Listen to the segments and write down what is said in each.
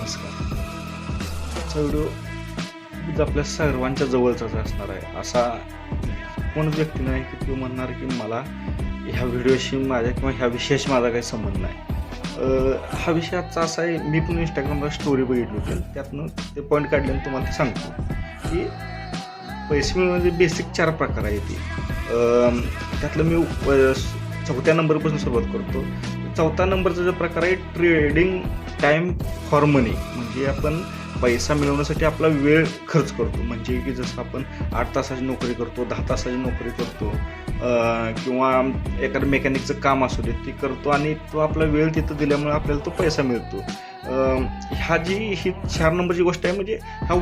नमस्कार. आजचा व्हिडिओ आपल्या सर्वांच्या जवळचाच असणार आहे. असा कोणच व्यक्ती नाही की तो म्हणणार की मला ह्या व्हिडिओशी माझ्या किंवा ह्या विषयाशी माझा काही संबंध नाही. हा विषय आजचा असा आहे, मी पण इंस्टाग्रामला स्टोरी बघितली होती, त्यातनं ते पॉईंट काढले आणि तुम्हाला ते सांगतो की पैसे मिळवण्याचे बेसिक 4 प्रकार आहेत. त्यातलं मी 4थ्या नंबरपासून सुरुवात करतो. 4था नंबरचा जो प्रकार आहे ट्रेडिंग टाईम फॉर मनी. म्हणजे आपण पैसा मिळवण्यासाठी आपला वेळ खर्च करतो. म्हणजे की जसं आपण 8 तासाची नोकरी करतो, 10 तासाची नोकरी करतो, किंवा एखादं मेकॅनिकचं काम असू दे ते करतो आणि तो आपला वेळ तिथं दिल्यामुळे आपल्याला तो पैसा मिळतो. ही 4 नंबरची गोष्ट आहे. म्हणजे हा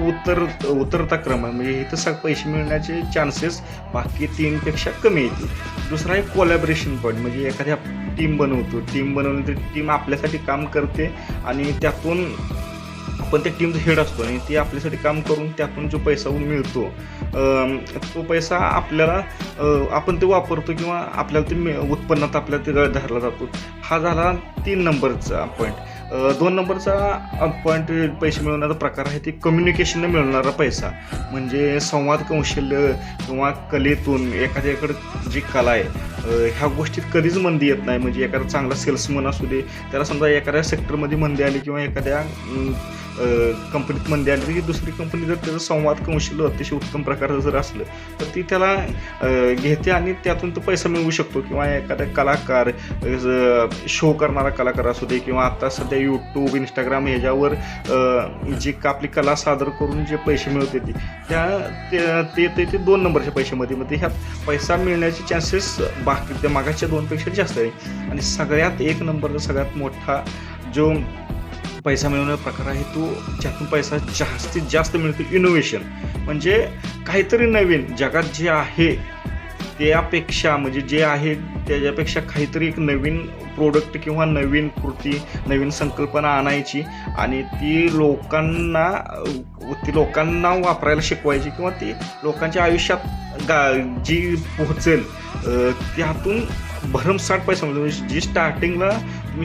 उतरता क्रम आहे. म्हणजे इथं पैसे मिळण्याचे चान्सेस बाकी 3पेक्षा कमी येतील. दुसरा आहे कोलॅबरेशन पॉईंट. म्हणजे एखाद्या टीम बनवतो, टीम बनवली तर टीम आपल्यासाठी काम करते आणि त्यातून आपण त्या टीमचा हेड असतो आणि ते आपल्यासाठी काम करून त्यातून जो पैसा मिळतो तो पैसा आपल्याला आपण ते वापरतो किंवा आपल्याला ते उत्पन्नात आपल्याला ते धरला जातो. हा झाला 3 नंबरचा पॉईंट. 2 नंबरचा पॉईंट पैसे मिळवण्याचा प्रकार आहे ते कम्युनिकेशनने मिळणारा पैसा. म्हणजे संवाद कौशल्य किंवा कलेतून एखाद्याकडे जी कला आहे ह्या गोष्टीत कधीच मंदी येत नाही. म्हणजे एखादा चांगला सेल्समन असू दे, त्याला समजा एखाद्या सेक्टरमध्ये मंदी आली किंवा एखाद्या कंपनीत मंदी आली की दुसरी कंपनी जर त्याचं संवाद कौशल्य अतिशय उत्तम प्रकारचं जर असलं तर ती त्याला घेते आणि त्यातून तो पैसा मिळवू शकतो. किंवा एखादा कलाकार, शो करणारा कलाकार असू दे किंवा आता सध्या यूट्यूब, इंस्टाग्राम ह्याच्यावर जी आपली कला सादर करून जे पैसे मिळवते ते 2 नंबरच्या पैशामध्ये ह्यात पैसा मिळण्याचे चान्सेस बाकी त्या मागाच्या 2पेक्षा जास्त आहे. आणि सगळ्यात 1 नंबरचा सगळ्यात मोठा जो पैसा मिळवण्याचा प्रकार आहे तो ज्यातून पैसा जास्तीत जास्त मिळतो इनोव्हेशन. म्हणजे काहीतरी नवीन जगात जे आहे त्यापेक्षा, म्हणजे जे आहे त्याच्यापेक्षा काहीतरी एक नवीन प्रोडक्ट किंवा नवीन कृती, नवीन संकल्पना आणायची आणि ती लोकांना वापरायला शिकवायची किंवा ती लोकांच्या आयुष्यात जी पोहोचेल त्यातून भरमसाठ पैसा मिळतो. जी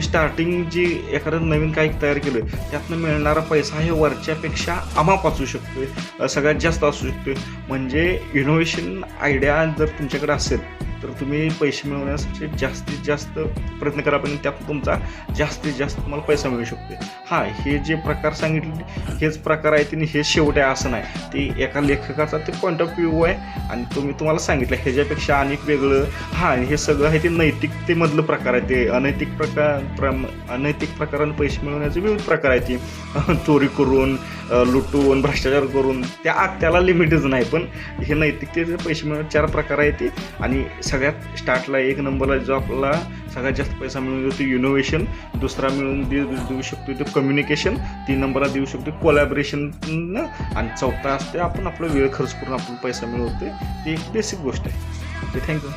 स्टार्टिंग जी एखादं नवीन काही तयार केलं त्यातनं मिळणारा पैसा हे वरच्यापेक्षा अमाप असू शकतो, सगळ्यात जास्त असू शकतो. म्हणजे इनोव्हेशन आयडिया जर तुमच्याकडे असेल तर तुम्ही पैसे मिळवण्यासाठी जास्तीत जास्त प्रयत्न करा, पण त्यातून तुमचा जास्तीत जास्त तुम्हाला पैसा मिळू शकतो. हे जे प्रकार सांगितले हेच प्रकार आहेत आणि हेच शेवट आहे असं नाही. ते एका लेखकाचा ते पॉईंट ऑफ व्ह्यू आहे आणि तुम्हाला सांगितलं ह्याच्यापेक्षा अनेक वेगळं. हे सगळं आहे ते नैतिकतेमधलं प्रकार आहे. ते अनैतिक प्रकाराने पैसे मिळवण्याचे विविध प्रकार आहेत. ते चोरी करून, लुटून, भ्रष्टाचार करून त्याला लिमिटच नाही. पण हे नैतिकतेचे पैसे मिळवण्याचे 4 प्रकार आहेत ते. आणि सगळ्यात स्टार्टला 1 नंबरला जो आपला सगळ्यात जास्त पैसा मिळून देतो इनोव्हेशन, दुसरा मिळून देऊ शकतो तो कम्युनिकेशन, 3 नंबरला देऊ शकतो कोलॅबरेशन आणि 4था असते आपण आपला वेळ खर्च करून आपण पैसा मिळवतो. ती एक बेसिक गोष्ट आहे. थँक्यू.